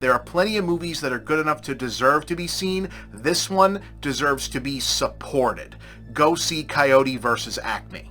There are plenty of movies that are good enough to deserve to be seen. This one deserves to be supported. Go see Coyote vs. ACME.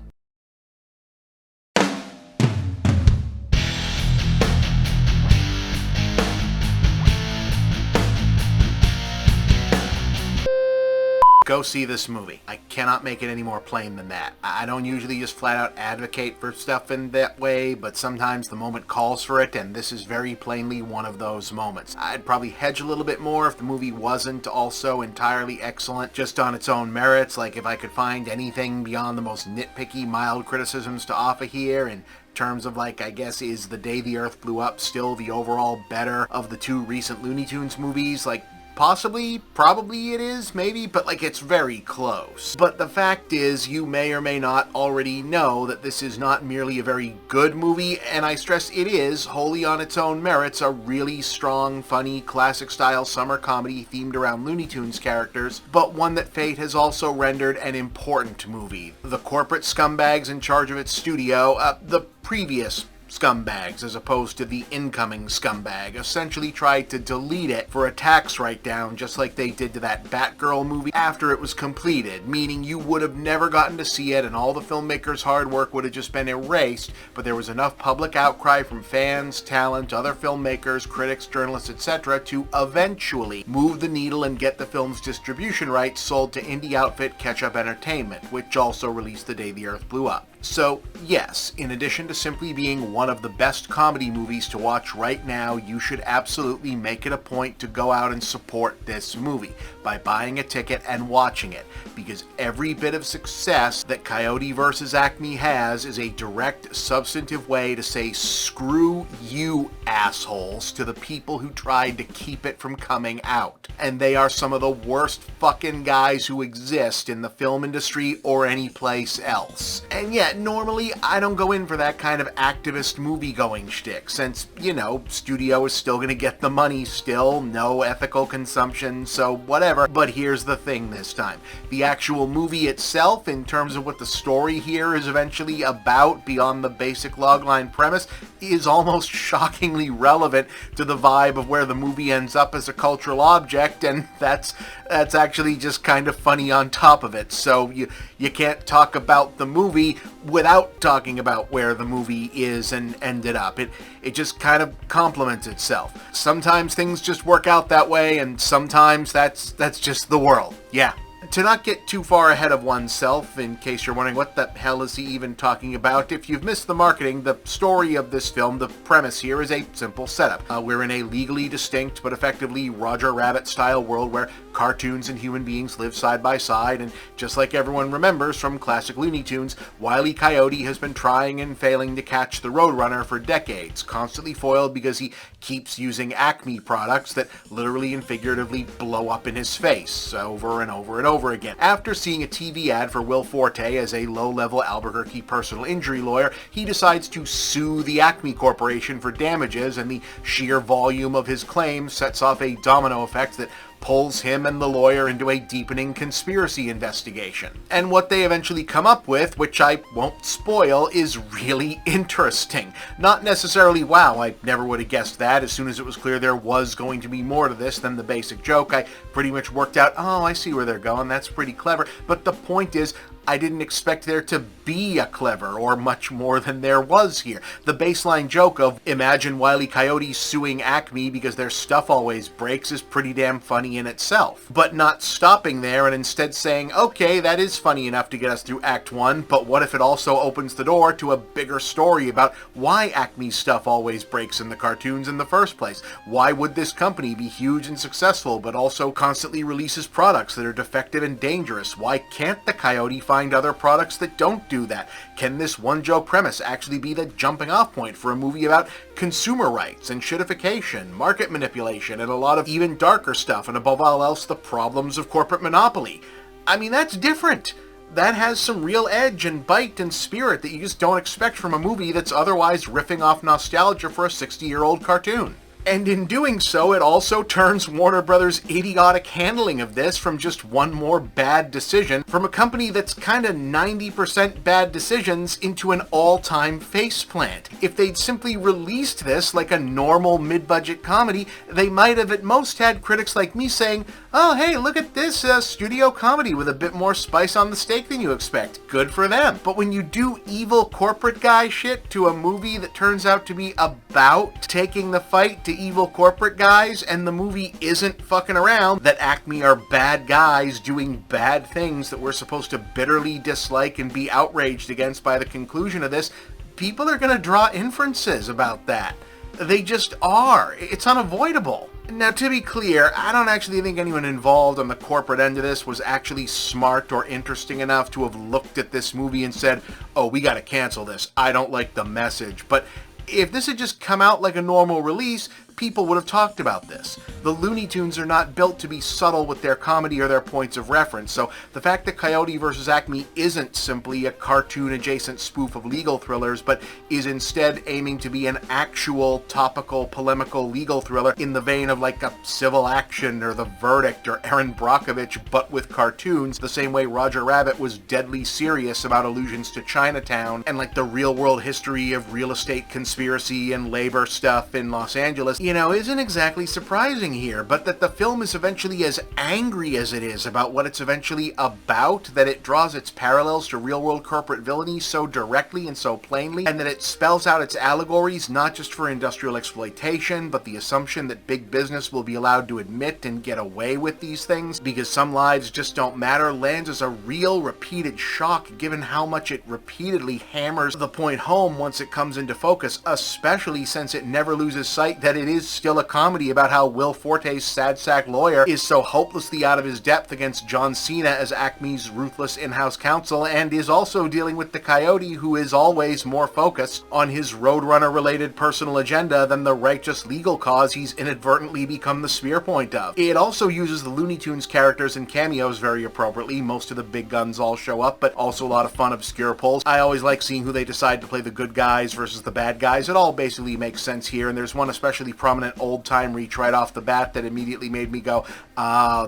Go see this movie. I cannot make it any more plain than that. I don't usually just flat out advocate for stuff in that way, but sometimes the moment calls for it, and this is very plainly one of those moments. I'd probably hedge a little bit more if the movie wasn't also entirely excellent just on its own merits, like if I could find anything beyond the most nitpicky, mild criticisms to offer here, in terms of, like, I guess, is The Day the Earth Blew Up still the overall better of the two recent Looney Tunes movies? Like, possibly, probably it is, maybe, but like it's very close. But the fact is, you may or may not already know that this is not merely a very good movie, and I stress it is, wholly on its own merits, a really strong, funny, classic-style summer comedy themed around Looney Tunes characters, but one that fate has also rendered an important movie. The corporate scumbags in charge of its studio, the previous scumbags as opposed to the incoming scumbag, essentially tried to delete it for a tax write-down, just like they did to that Batgirl movie after it was completed, meaning you would have never gotten to see it and all the filmmakers' hard work would have just been erased, but there was enough public outcry from fans, talent, other filmmakers, critics, journalists, etc. to eventually move the needle and get the film's distribution rights sold to indie outfit Ketchup Entertainment, which also released The Day the Earth Blew Up. So, yes, in addition to simply being one of the best comedy movies to watch right now, you should absolutely make it a point to go out and support this movie by buying a ticket and watching it, because every bit of success that Coyote vs. ACME has is a direct, substantive way to say screw you assholes to the people who tried to keep it from coming out. And they are some of the worst fucking guys who exist in the film industry or any place else. And yet, normally I don't go in for that kind of activist movie-going shtick, since, you know, studio is still gonna get the money still, no ethical consumption, so whatever. But here's the thing this time. The actual movie itself, in terms of what the story here is eventually about beyond the basic logline premise, is almost shockingly relevant to the vibe of where the movie ends up as a cultural object, and that's actually just kind of funny on top of it. So you can't talk about the movie without talking about where the movie is and ended up. It just kind of complements itself. Sometimes things just work out that way, and sometimes that's just the world. Yeah. To not get too far ahead of oneself, in case you're wondering what the hell is he even talking about, if you've missed the marketing, the story of this film, the premise here is a simple setup. We're in a legally distinct but effectively Roger Rabbit-style world where cartoons and human beings live side by side, and just like everyone remembers from classic Looney Tunes, Wile E. Coyote has been trying and failing to catch the Roadrunner for decades, constantly foiled because he keeps using Acme products that literally and figuratively blow up in his face over and over and over again. After seeing a TV ad for Will Forte as a low-level Albuquerque personal injury lawyer, he decides to sue the Acme Corporation for damages, and the sheer volume of his claims sets off a domino effect that pulls him and the lawyer into a deepening conspiracy investigation. And what they eventually come up with, which I won't spoil, is really interesting. Not necessarily, wow, I never would have guessed that. As soon as it was clear there was going to be more to this than the basic joke, I pretty much worked out, oh, I see where they're going, that's pretty clever. But the point is, I didn't expect there to be a clever or much more than there was here. The baseline joke of imagine Wile E. Coyote suing Acme because their stuff always breaks is pretty damn funny in itself. But not stopping there and instead saying, okay, that is funny enough to get us through Act 1, but what if it also opens the door to a bigger story about why Acme's stuff always breaks in the cartoons in the first place? Why would this company be huge and successful but also constantly releases products that are defective and dangerous? Why can't the Coyote find other products that don't do that? Can this one joke premise actually be the jumping off point for a movie about consumer rights and shittification, market manipulation, and a lot of even darker stuff, and above all else, the problems of corporate monopoly? I mean, that's different. That has some real edge and bite and spirit that you just don't expect from a movie that's otherwise riffing off nostalgia for a 60-year-old cartoon. And in doing so, it also turns Warner Brothers' idiotic handling of this from just one more bad decision from a company that's kind of 90% bad decisions into an all-time faceplant. If they'd simply released this like a normal mid-budget comedy, they might have at most had critics like me saying, "Oh, hey, look at this studio comedy with a bit more spice on the steak than you expect. Good for them." But when you do evil corporate guy shit to a movie that turns out to be about taking the fight to evil corporate guys, and the movie isn't fucking around, that ACME are bad guys doing bad things that we're supposed to bitterly dislike and be outraged against by the conclusion of this, people are going to draw inferences about that. They just are. It's unavoidable. Now, to be clear, I don't actually think anyone involved on the corporate end of this was actually smart or interesting enough to have looked at this movie and said, "Oh, we gotta cancel this. I don't like the message." But if this had just come out like a normal release, people would have talked about this. The Looney Tunes are not built to be subtle with their comedy or their points of reference, so the fact that Coyote vs. Acme isn't simply a cartoon-adjacent spoof of legal thrillers, but is instead aiming to be an actual, topical, polemical legal thriller in the vein of like a Civil Action or The Verdict or Erin Brockovich, but with cartoons, the same way Roger Rabbit was deadly serious about allusions to Chinatown and like the real-world history of real estate conspiracy and labor stuff in Los Angeles, isn't exactly surprising here, but that the film is eventually as angry as it is about what it's eventually about, that it draws its parallels to real-world corporate villainy so directly and so plainly, and that it spells out its allegories not just for industrial exploitation, but the assumption that big business will be allowed to admit and get away with these things because some lives just don't matter, lands as a real repeated shock given how much it repeatedly hammers the point home once it comes into focus, especially since it never loses sight that it is still a comedy about how Will Forte's sad sack lawyer is so hopelessly out of his depth against John Cena as Acme's ruthless in-house counsel, and is also dealing with the Coyote, who is always more focused on his Roadrunner-related personal agenda than the righteous legal cause he's inadvertently become the spear point of. It also uses the Looney Tunes characters and cameos very appropriately. Most of the big guns all show up, but also a lot of fun obscure pulls. I always like seeing who they decide to play the good guys versus the bad guys. It all basically makes sense here, and there's one especially prominent old-time reach right off the bat that immediately made me go,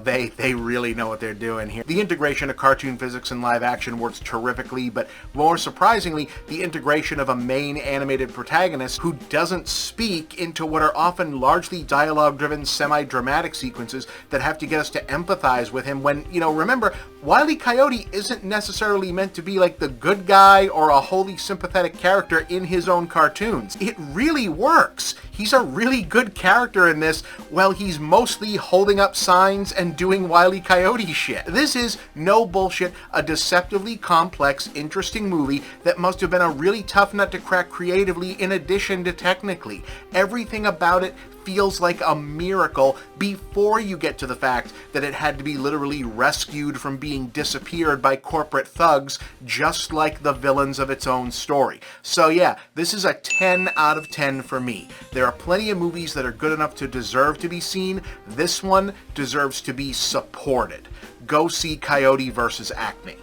they really know what they're doing here. The integration of cartoon physics and live action works terrifically, but more surprisingly, the integration of a main animated protagonist who doesn't speak into what are often largely dialogue-driven semi-dramatic sequences that have to get us to empathize with him when, remember, Wile E. Coyote isn't necessarily meant to be like the good guy or a wholly sympathetic character in his own cartoons. It really works. He's a really good character in this, while he's mostly holding up signs and doing Wile E. Coyote shit. This is, no bullshit, a deceptively complex, interesting movie that must have been a really tough nut to crack creatively in addition to technically. Everything about it feels like a miracle before you get to the fact that it had to be literally rescued from being disappeared by corporate thugs, just like the villains of its own story. So yeah, this is a 10 out of 10 for me. There are plenty of movies that are good enough to deserve to be seen. This one deserves to be supported. Go see Coyote vs. Acme.